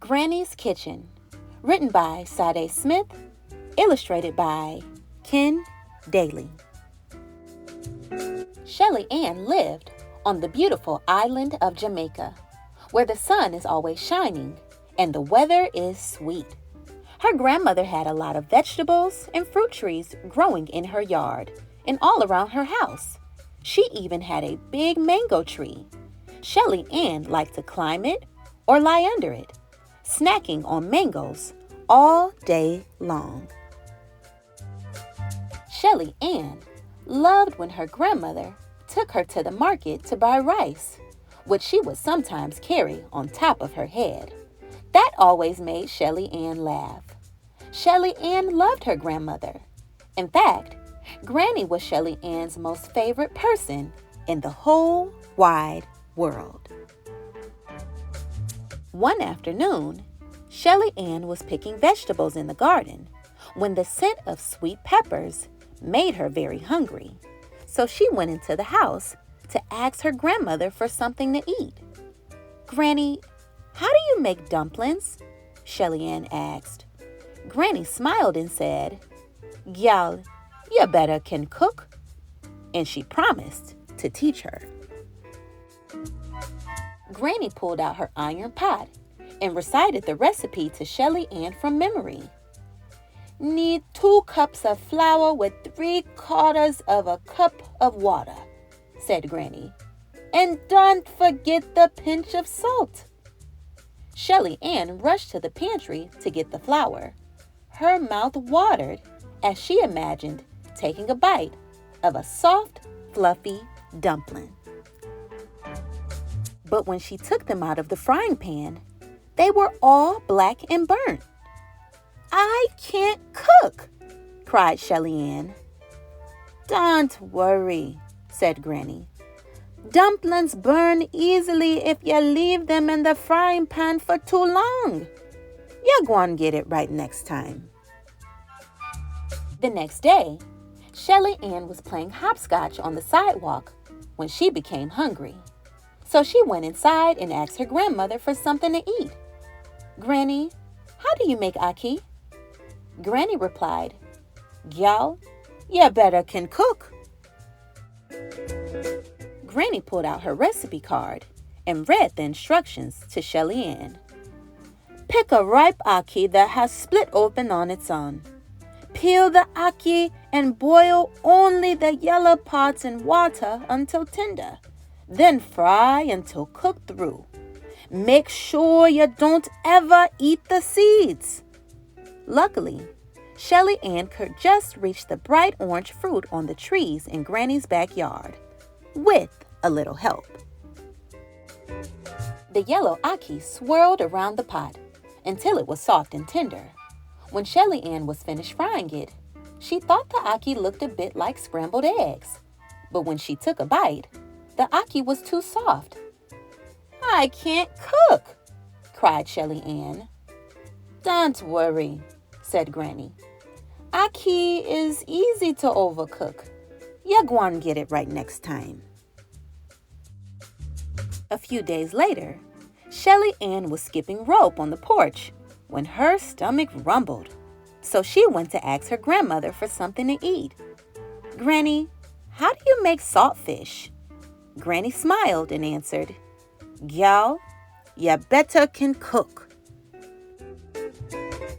Granny's Kitchen, written by Sade Smith, illustrated by Daley. Shelley Anne lived on the beautiful island of Jamaica, where the sun is always shining and the weather is sweet. Her grandmother had a lot of vegetables and fruit trees growing in her yard and all around her house. She even had a big mango tree. Shelley Anne liked to climb it or lie under it, snacking on mangoes all day long. Shelley Anne loved when her grandmother took her to the market to buy rice, which she would sometimes carry on top of her head. That always made Shelley Anne laugh. Shelley Anne loved her grandmother. In fact, Granny was Shelley Anne's most favorite person in the whole wide world. One afternoon, Shelley Anne was picking vegetables in the garden when the scent of sweet peppers made her very hungry. So she went into the house to ask her grandmother for something to eat. "Granny, how do you make dumplings?" Shelley Anne asked. Granny smiled and said, "Gal, you better can cook." And she promised to teach her. Granny pulled out her iron pot and recited the recipe to Shelley Anne from memory. "Need 2 cups of flour with 3/4 of a cup of water," said Granny. "And don't forget the pinch of salt." Shelley Anne rushed to the pantry to get the flour. Her mouth watered as she imagined taking a bite of a soft, fluffy dumpling. But when she took them out of the frying pan, they were all black and burnt. "I can't cook," cried Shelley Anne. "Don't worry," said Granny. "Dumplings burn easily if you leave them in the frying pan for too long. You're going to get it right next time." The next day, Shelley Anne was playing hopscotch on the sidewalk when she became hungry. So she went inside and asked her grandmother for something to eat. "Granny, how do you make ackee?" Granny replied, "Gal, you better can cook." Granny pulled out her recipe card and read the instructions to Shelley Anne. "Pick a ripe ackee that has split open on its own. Peel the ackee and boil only the yellow parts in water until tender. Then fry until cooked through. Make sure you don't ever eat the seeds." Luckily, Shelley Anne could just reach the bright orange fruit on the trees in Granny's backyard, with a little help. The yellow ackee swirled around the pot until it was soft and tender. When Shelley Anne was finished frying it, she thought the ackee looked a bit like scrambled eggs. But when she took a bite, the ackee was too soft. "I can't cook," cried Shelley Anne. "Don't worry," said Granny. "Ackee is easy to overcook. You're going to get it right next time." A few days later, Shelley Anne was skipping rope on the porch when her stomach rumbled. So she went to ask her grandmother for something to eat. "Granny, how do you make saltfish?" Granny smiled and answered, "Gal, you better can cook."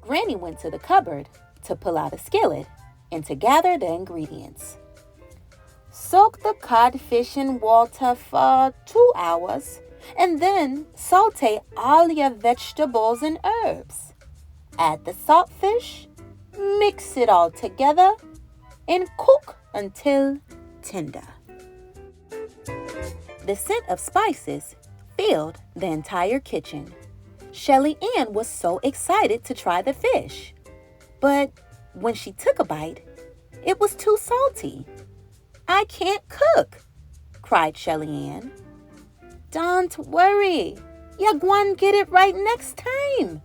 Granny went to the cupboard to pull out a skillet and to gather the ingredients. "Soak the codfish in water for 2 hours and then saute all your vegetables and herbs. Add the saltfish, mix it all together, and cook until tender." The scent of spices filled the entire kitchen. Shelley Anne was so excited to try the fish. But when she took a bite, it was too salty. "I can't cook," cried Shelley Anne. "Don't worry, you're going to get it right next time,"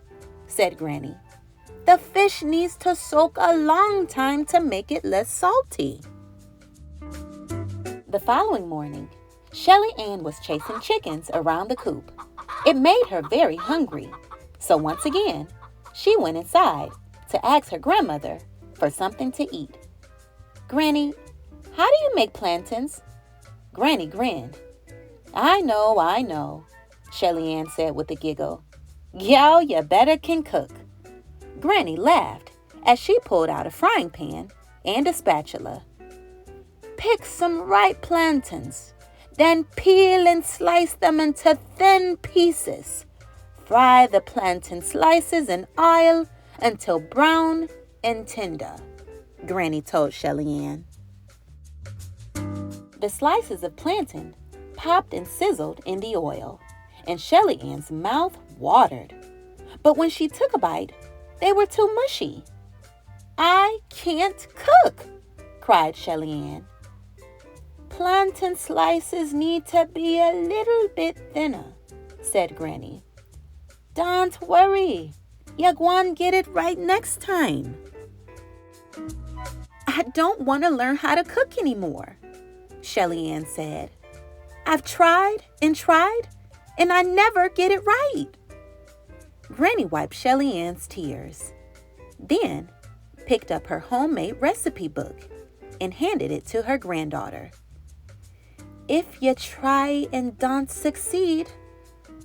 said Granny. "The fish needs to soak a long time to make it less salty." The following morning, Shelley Anne was chasing chickens around the coop. It made her very hungry, So once again, she went inside to ask her grandmother for something to eat. "Granny, how do you make plantains?" Granny grinned. I know, Shelley Anne said with a giggle. "Gal, you better can cook." Granny laughed as she pulled out a frying pan and a spatula. "Pick some ripe plantains, then peel and slice them into thin pieces. Fry the plantain slices in oil until brown and tender," Granny told Shelley Anne. The slices of plantain popped and sizzled in the oil, and Shelley Ann's mouth watered. But when she took a bite, they were too mushy. "I can't cook," cried Shelley Anne. "Plantain slices need to be a little bit thinner," said Granny. "Don't worry, you're going to get it right next time." "I don't want to learn how to cook anymore," Shelley Anne said. "I've tried, and I never get it right." Granny wiped Shelley Ann's tears, then picked up her homemade recipe book and handed it to her granddaughter. "If you try and don't succeed,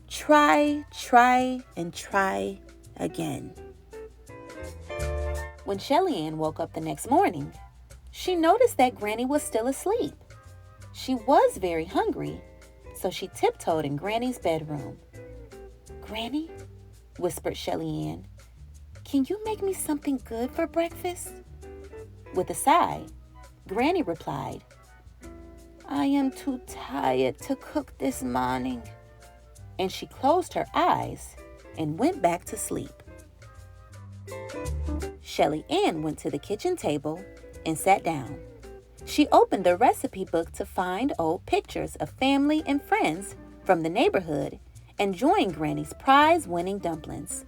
try and try again." When Shelley Anne woke up the next morning, she noticed that Granny was still asleep. She was very hungry, so she tiptoed in Granny's bedroom. "Granny," whispered Shelley Anne, "can you make me something good for breakfast?" With a sigh, Granny replied, "I am too tired to cook this morning." And she closed her eyes and went back to sleep. Shelley Anne went to the kitchen table and sat down. She opened the recipe book to find old pictures of family and friends from the neighborhood enjoying Granny's prize-winning dumplings.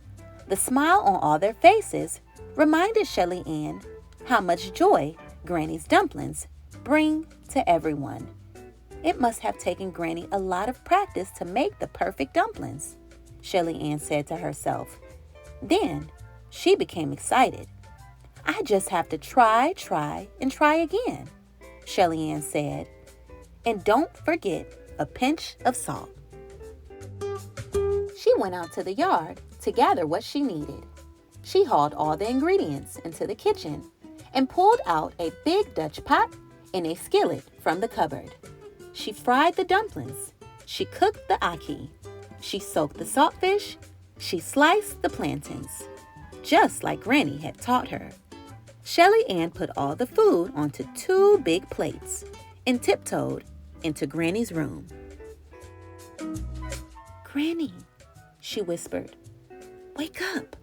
The smile on all their faces reminded Shelley Anne how much joy Granny's dumplings bring to everyone. It must have taken Granny a lot of practice to make the perfect dumplings, Shelley Anne said to herself. Then she became excited. "I just have to try and try again," Shelley Anne said. "And don't forget a pinch of salt." She went out to the yard to gather what she needed. She hauled all the ingredients into the kitchen and pulled out a big Dutch pot and a skillet from the cupboard. She fried the dumplings. She cooked the ackee. She soaked the saltfish. She sliced the plantains, just like Granny had taught her. Shelley Anne put all the food onto 2 big plates and tiptoed into Granny's room. "Granny," she whispered, "wake up."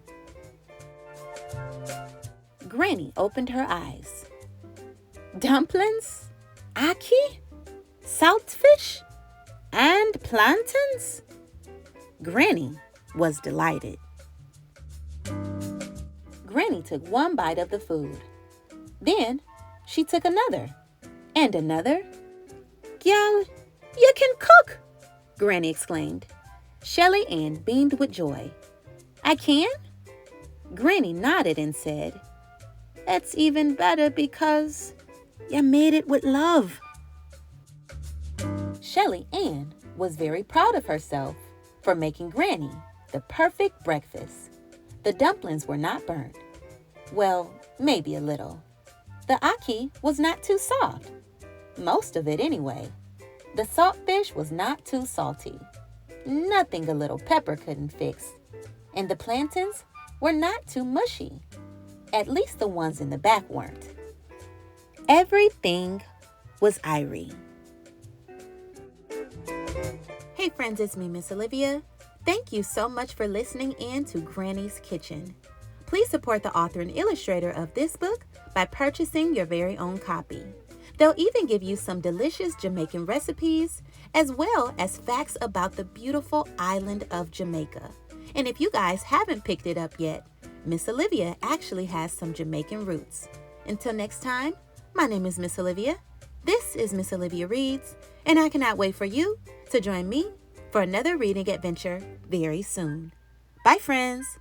Granny opened her eyes. "Dumplings? Ackee? Saltfish? And plantains?" Granny was delighted. Granny took one bite of the food. Then she took another and another. "Gal, you can cook!" Granny exclaimed. Shelley Anne beamed with joy. "I can?" Granny nodded and said, "That's even better because you made it with love." Shelley Anne was very proud of herself for making Granny the perfect breakfast. The dumplings were not burnt. Well, maybe a little. The ackee was not too soft. Most of it anyway. The saltfish was not too salty. Nothing a little pepper couldn't fix. And the plantains were not too mushy. At least the ones in the back weren't. Everything was Irie. Hey friends, it's me, Miss Olivia. Thank you so much for listening in to Granny's Kitchen. Please support the author and illustrator of this book by purchasing your very own copy. They'll even give you some delicious Jamaican recipes, as well as facts about the beautiful island of Jamaica. And if you guys haven't picked it up yet, Miss Olivia actually has some Jamaican roots. Until next time, my name is Miss Olivia. This is Miss Olivia Reads, and I cannot wait for you to join me for another reading adventure very soon. Bye, friends.